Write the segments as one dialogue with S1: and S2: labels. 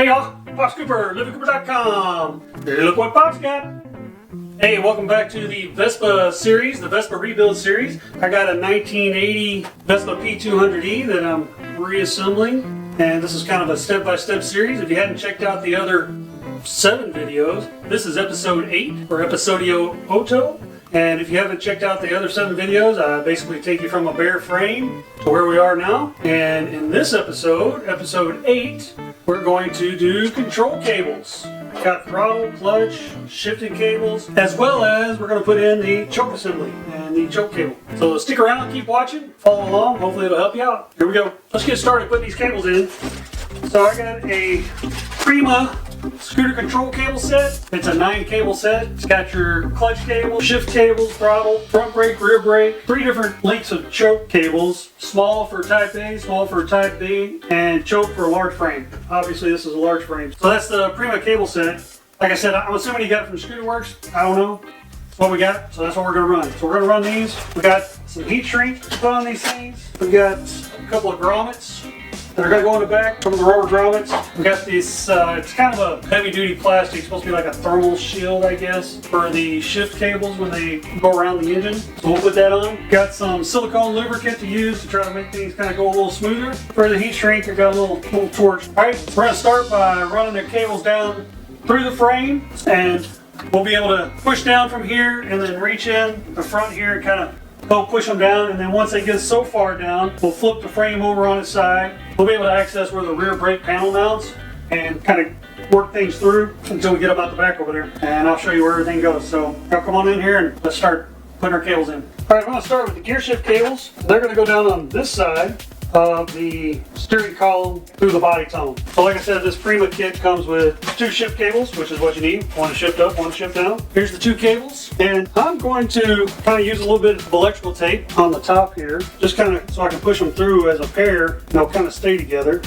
S1: Hey y'all, Pop's Cooper, LivingCooper.com. Hey, look what Pop's got. Hey, welcome back to the Vespa series, the Vespa Rebuild series. I got a 1980 Vespa P200E that I'm reassembling, and this is kind of a step-by-step series. If you hadn't checked out the other 7 videos, this is episode 8 for Episodio Otto. And if you haven't checked out the other 7 videos, I basically take you from a bare frame to where we are now. And in this episode, episode 8, we're going to do control cables. Got throttle, clutch, shifting cables, as well as we're going to put in the choke assembly and the choke cable. So stick around, keep watching, follow along, hopefully it'll help you out. Here we go. Let's get started putting these cables in. So I got a Prima scooter control cable set. It's a 9 cable set. It's got your clutch cable, shift cables, throttle, front brake, rear brake, 3 different lengths of choke cables, small for type A, small for type B, and choke for a large frame. Obviously this is a large frame. So that's the Prima cable set. Like I said, I'm assuming you got it from Scooter Works. I don't know what we got, so that's what we're gonna run. So we're gonna run these. We got some heat shrink to put on these things. We got a couple of grommets that are going to go in the back, some of the rubber grommets. We got these, it's kind of a heavy duty plastic, it's supposed to be like a thermal shield, I guess, for the shift cables when they go around the engine. So we'll put that on. Got some silicone lubricant to use to try to make things kind of go a little smoother. For the heat shrink, I got a little torch. Alright, we're going to start by running the cables down through the frame, and we'll be able to push down from here and then reach in the front here and kind of push them down, and then once they get so far down, we'll flip the frame over on its side. We'll be able to access where the rear brake panel mounts and kind of work things through until we get them out the back over there. And I'll show you where everything goes. So now come on in here and let's start putting our cables in. All right, I'm going to start with the gear shift cables. They're going to go down on this side of the steering column through the body tone. So like I said, this Prima kit comes with 2 shift cables, which is what you need. One to shift up, one to shift down. Here's the 2 cables. And I'm going to kind of use a little bit of electrical tape on the top here, just kind of so I can push them through as a pair and they'll kind of stay together.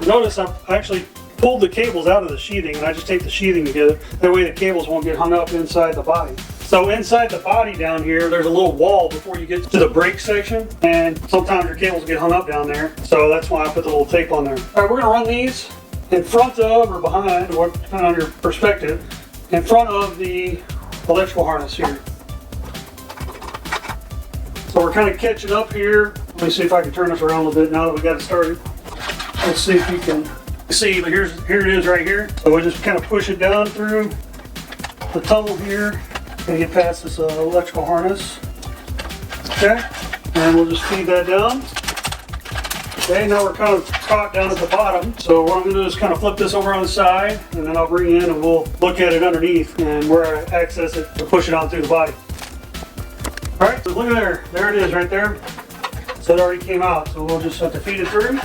S1: Notice I actually pulled the cables out of the sheathing and I just tape the sheathing together. That way the cables won't get hung up inside the body. So inside the body down here, there's a little wall before you get to the brake section, and sometimes your cables get hung up down there. So that's why I put the little tape on there. All right, we're gonna run these in front of or behind, or depending on your perspective, in front of the electrical harness here. So we're kind of catching up here. Let me see if I can turn this around a little bit now that we got it started. Let's see if you can see, but here it is right here. So we'll just kind of push it down through the tunnel here. Gonna get past this electrical harness. Okay, and we'll just feed that down. Okay, now we're kind of caught down at the bottom. So what I'm gonna do is kind of flip this over on the side, and then I'll bring in and we'll look at it underneath and where I access it to push it on through the body. All right, so look at there. There it is right there. So it already came out. So we'll just have to feed it through.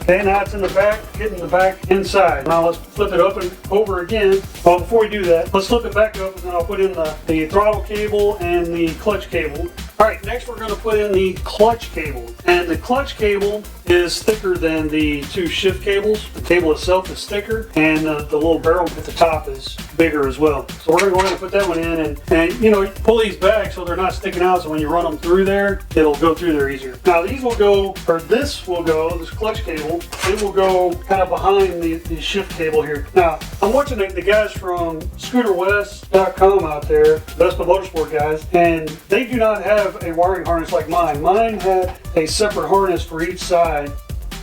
S1: Okay, now it's in the back, getting the back inside. Now let's flip it up and over again. Well, before we do that, let's flip it back up and then I'll put in the throttle cable and the clutch cable. All right, next we're going to put in the clutch cable. And the clutch cable is thicker than the 2 shift cables. The cable itself is thicker, and the little barrel at the top is bigger as well. So we're going to go ahead and put that one in, and you know, pull these back so they're not sticking out, so when you run them through there, it'll go through there easier. Now these will go, or this clutch cable, it will go kind of behind the shift cable here. Now, I'm watching the guys from ScooterWest.com out there, Vespa Motorsport guys, and they do not have a wiring harness like mine. Mine had a separate harness for each side.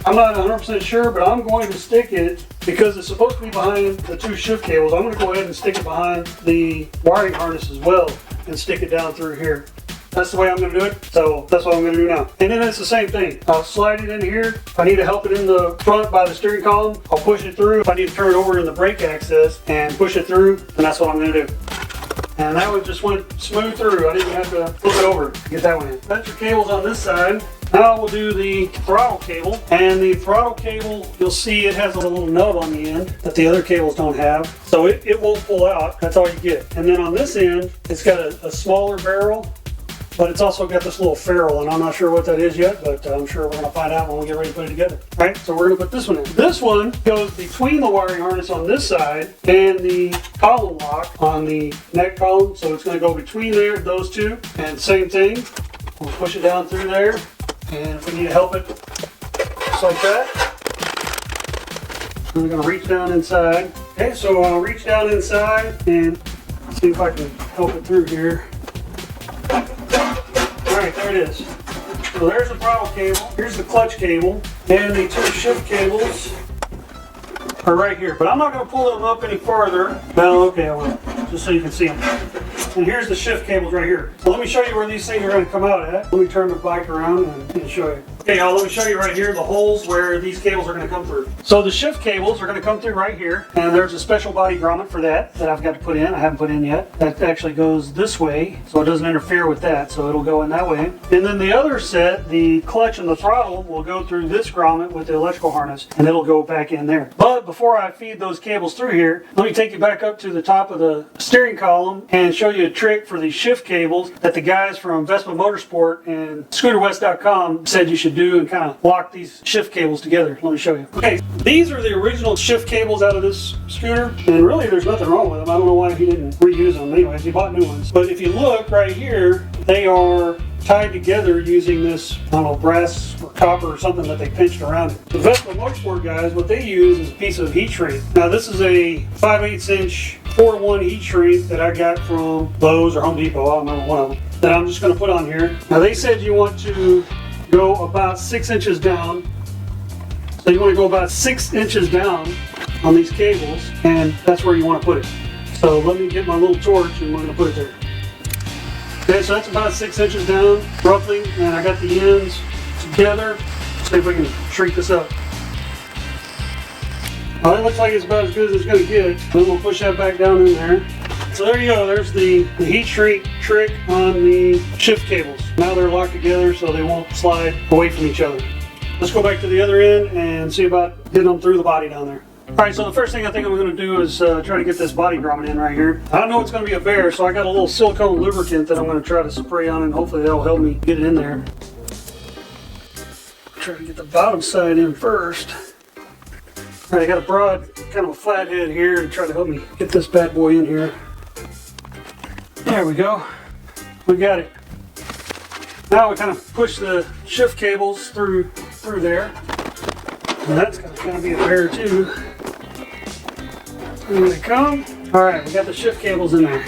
S1: I'm not 100% sure, but I'm going to stick it, because it's supposed to be behind the 2 shift cables, I'm going to go ahead and stick it behind the wiring harness as well and stick it down through here. That's the way I'm going to do it, so that's what I'm going to do now. And then it's the same thing. I'll slide it in here. If I need to help it in the front by the steering column, I'll push it through. If I need to turn it over in the brake access and push it through, then that's what I'm going to do. And that one just went smooth through. I didn't have to flip it over to get that one in. That's your cables on this side. Now we'll do the throttle cable. And the throttle cable, you'll see it has a little nub on the end that the other cables don't have. So it won't pull out. That's all you get. And then on this end, it's got a smaller barrel, but it's also got this little ferrule, and I'm not sure what that is yet, but I'm sure we're going to find out when we get ready to put it together. All right, so we're going to put this one in. This one goes between the wiring harness on this side and the column lock on the neck column, so it's going to go between those 2. And same thing, we'll push it down through there, and if we need to help it, just like that. I'm going to reach down inside. Okay, so I'll reach down inside and see if I can help it through here. Alright, there it is. So there's the throttle cable, here's the clutch cable, and the two shift cables are right here. But I'm not going to pull them up any farther. Well, okay, I will, just so you can see them. And here's the shift cables right here. So let me show you where these things are going to come out at. Let me turn the bike around and show you. Okay, y'all, let me show you right here the holes where these cables are going to come through. So the shift cables are going to come through right here, and there's a special body grommet for that I've got to put in. I haven't put in yet. That actually goes this way, so it doesn't interfere with that, so it'll go in that way. And then the other set, the clutch and the throttle, will go through this grommet with the electrical harness, and it'll go back in there. But before I feed those cables through here, let me take you back up to the top of the steering column and show you a trick for these shift cables that the guys from Vespa Motorsport and ScooterWest.com said you should do and kind of lock these shift cables together. Let me show you. Okay, these are the original shift cables out of this scooter, and really there's nothing wrong with them. I don't know why he didn't reuse them. Anyways, he bought new ones. But if you look right here, they are tied together using this, I don't know, brass or copper or something that they pinched around it. The Vespa Motorsport guys, what they use is a piece of heat shrink. Now this is a 5/8 inch 4-to-1 heat shrink that I got from Lowe's or Home Depot, I don't remember one of them, that I'm just going to put on here. Now they said you want to go about 6 inches down. So you want to go about 6 inches down on these cables, and that's where you want to put it. So let me get my little torch and we're going to put it there. Okay, so that's about 6 inches down, roughly, and I got the ends together. Let's see if we can shrink this up. Well, it looks like it's about as good as it's going to get. Then we'll push that back down in there. So there you go, there's the heat shrink trick on the shift cables. Now they're locked together so they won't slide away from each other. Let's go back to the other end and see about getting them through the body down there. Alright, so the first thing I think I'm going to do is try to get this body grommet in right here. I know it's going to be a bear, so I got a little silicone lubricant that I'm going to try to spray on, and hopefully that'll help me get it in there. Try to get the bottom side in first. Alright, I got a broad, kind of a flat head here to try to help me get this bad boy in here. There we go. We got it. Now we kind of push the shift cables through there. And that's going to kind of be a bear too. Here they come. Alright, we got the shift cables in there.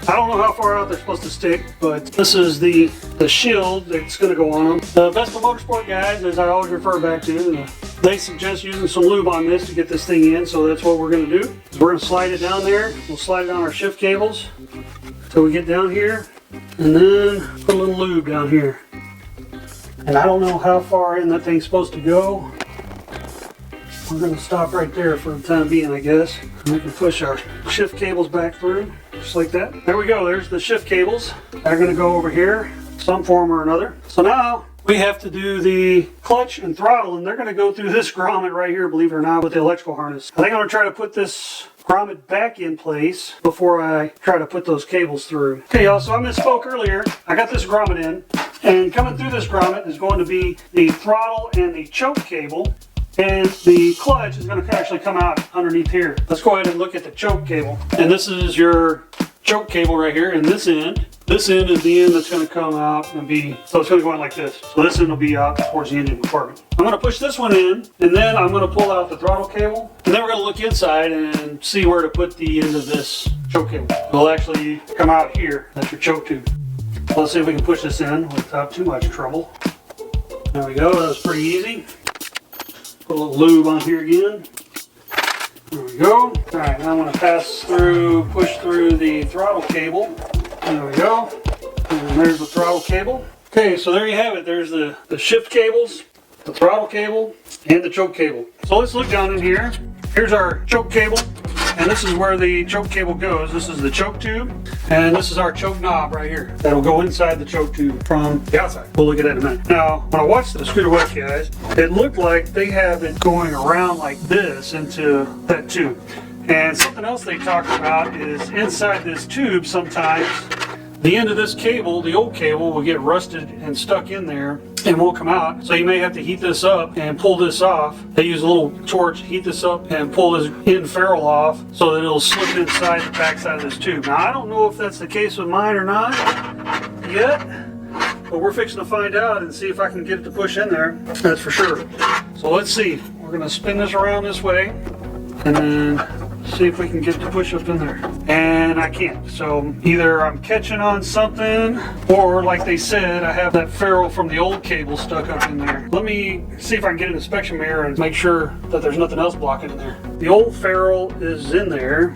S1: I don't know how far out they're supposed to stick, but this is the shield that's going to go on them. The Vespa Motorsport guys, as I always refer back to, they suggest using some lube on this to get this thing in, so that's what we're going to do. We're going to slide it down there. We'll slide it on our shift cables till we get down here, and then put a little lube down here. And I don't know how far in that thing's supposed to go. We're going to stop right there for the time being, I guess. And we can push our shift cables back through, just like that. There we go, there's the shift cables. They're going to go over here, some form or another. So now we have to do the clutch and throttle, and they're going to go through this grommet right here, believe it or not, with the electrical harness. I think I'm going to try to put this grommet back in place before I try to put those cables through. Okay, y'all, so I misspoke earlier. I got this grommet in, and coming through this grommet is going to be the throttle and the choke cable, and the clutch is going to actually come out underneath here. Let's go ahead and look at the choke cable. And this is your choke cable right here, and this end. This end is the end that's going to come out and be, so it's going to go in like this. So this end will be out towards the engine compartment. I'm going to push this one in, and then I'm going to pull out the throttle cable, and then we're going to look inside and see where to put the end of this choke cable. It'll actually come out here. That's your choke tube. So let's see if we can push this in without too much trouble. There we go, that was pretty easy. Put a little lube on here again. There we go. Alright, now I'm going to push through the throttle cable. There we go. And there's the throttle cable. Okay, so there you have it. There's the shift cables, the throttle cable, and the choke cable. So let's look down in here. Here's our choke cable, and this is where the choke cable goes. This is the choke tube, and this is our choke knob right here. That'll go inside the choke tube from the outside. We'll look at that in a minute. Now, when I watched the Scooter West guys, it looked like they have it going around like this into that tube. And something else they talked about is inside this tube sometimes the end of this cable, the old cable, will get rusted and stuck in there and won't come out. So you may have to heat this up and pull this off. They use a little torch, heat this up and pull this end ferrule off so that it'll slip inside the backside of this tube. Now I don't know if that's the case with mine or not yet, but we're fixing to find out and see if I can get it to push in there. That's for sure. So let's see. We're we're going to spin this around this way and then see if we can get the push up in there. And I can't. So either I'm catching on something, or like they said, I have that ferrule from the old cable stuck up in there. Let me see if I can get an inspection mirror and make sure that there's nothing else blocking in there. The old ferrule is in there,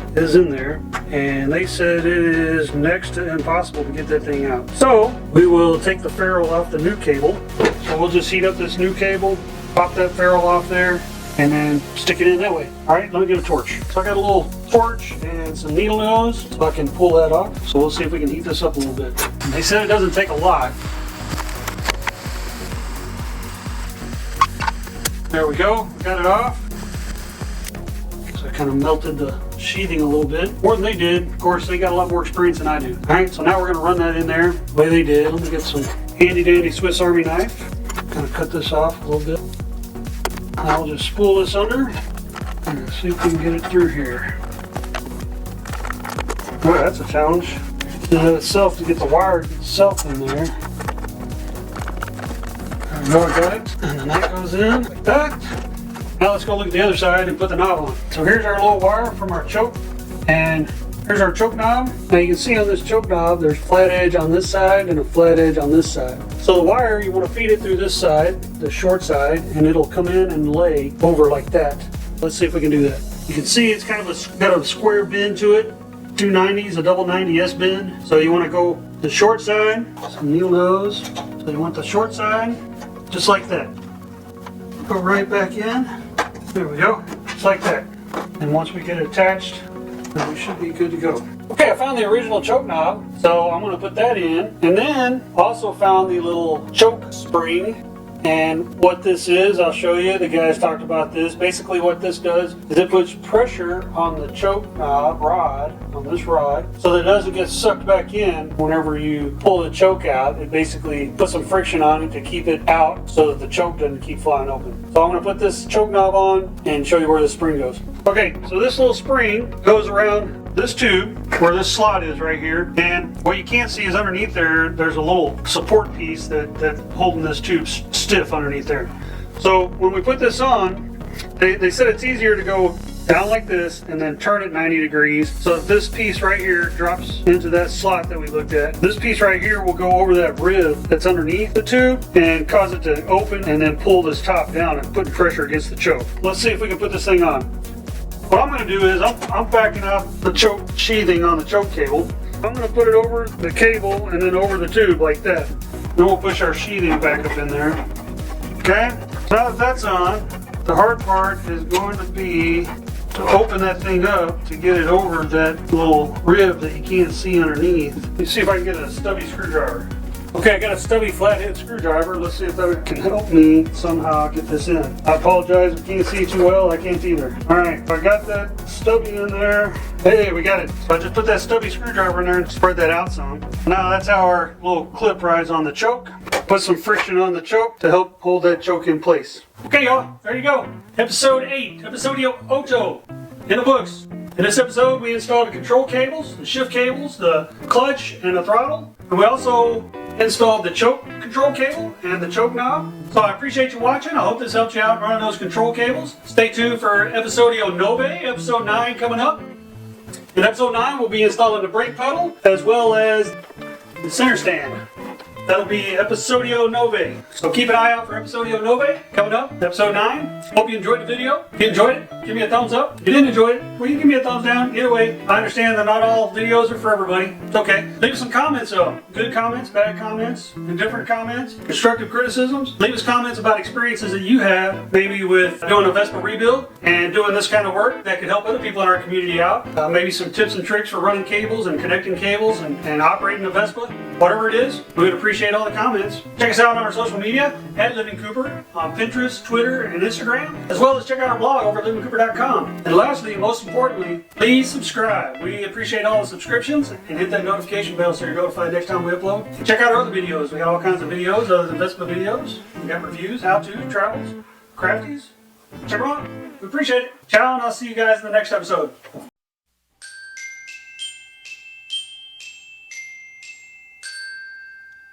S1: and they said it is next to impossible to get that thing out. So we will take the ferrule off the new cable. So we'll just heat up this new cable, pop that ferrule off there, and then stick it in that way. All right, let me get a torch. So I got a little torch and some needle nose so I can pull that off. So we'll see if we can heat this up a little bit. And they said it doesn't take a lot. There we go, we got it off. So I kind of melted the sheathing a little bit, more than they did. Of course, they got a lot more experience than I do. All right, so now we're gonna run that in there the way they did. Let me get some handy dandy Swiss Army knife. Kind of cut this off a little bit. I'll just spool this under and see if we can get it through here. Oh, that's a challenge in and of itself to get the wire itself in there. There we go, I got it. And then that goes in like that. Now let's go look at the other side and put the knob on. So here's our little wire from our choke, and here's our choke knob. Now you can see on this choke knob there's flat edge on this side and a flat edge on this side. So the wire, you want to feed it through this side, the short side, and it'll come in and lay over like that. Let's see if we can do that. You can see it's kind of got a square bend to it. 290 is a double 90S bend. So you want to go the short side, some needle nose. So you want the short side, just like that. Go right back in. There we go, just like that. And once we get it attached, then we should be good to go. Okay, I found the original choke knob, so I'm going to put that in. And then also found the little choke spring. And what this is, I'll show you. The guys talked about this. Basically what this does is it puts pressure on the choke knob rod, on this rod, so that it doesn't get sucked back in whenever you pull the choke out. It basically puts some friction on it to keep it out so that the choke doesn't keep flying open. So I'm going to put this choke knob on and show you where the spring goes. Okay, so this little spring goes around this tube where this slot is right here, and what you can't see is underneath there's a little support piece that's holding this tube stiff underneath there. So when we put this on, they said it's easier to go down like this and then turn it 90 degrees so that this piece right here drops into that slot that we looked at. This piece right here will go over that rib that's underneath the tube and cause it to open and then pull this top down and put pressure against the choke. Let's see if we can put this thing on. What I'm going to do is I'm backing out the choke sheathing on the choke cable. I'm going to put it over the cable and then over the tube like that. Then we'll push our sheathing back up in there. Okay, so now that that's on, the hard part is going to be to open that thing up to get it over that little rib that you can't see underneath. Let me see if I can get a stubby screwdriver. Okay, I got a stubby flathead screwdriver. Let's see if that can help me somehow get this in. I apologize if you can't see too well. I can't either. All right, so I got that stubby in there. Hey, we got it. So I just put that stubby screwdriver in there and spread that out some. Now that's how our little clip rides on the choke. Put some friction on the choke to help hold that choke in place. Okay, y'all, there you go. Episode 8, Episodio Otto, in the books. In this episode, we installed the control cables, the shift cables, the clutch, and the throttle. And we also installed the choke control cable and the choke knob. So I appreciate you watching. I hope this helped you out running those control cables. Stay tuned for Episodio 9, episode 9 coming up. In episode 9, we'll be installing the brake pedal as well as the center stand. That'll be Episodio 9. So keep an eye out for Episodio 9 coming up, episode 9. Hope you enjoyed the video. If you enjoyed it, give me a thumbs up. If you didn't enjoy it, well, you can give me a thumbs down. Either way, I understand that not all videos are for everybody. It's okay. Leave us some comments though. Good comments, bad comments, indifferent comments, constructive criticisms. Leave us comments about experiences that you have, maybe with doing a Vespa rebuild and doing this kind of work that could help other people in our community out. Maybe some tips and tricks for running cables and connecting cables and operating a Vespa. Whatever it is, we would appreciate all the comments. Check us out on our social media at LivingCooper on Pinterest, Twitter, and Instagram, as well as check out our blog over at LivingCooper.com. And lastly, and most importantly, please subscribe. We appreciate all the subscriptions and hit that notification bell so you're notified next time we upload. Check out our other videos. We got all kinds of videos other than Vespa videos. We got reviews, how-to, travels, crafties. Check them out. We appreciate it. Ciao, and I'll see you guys in the next episode.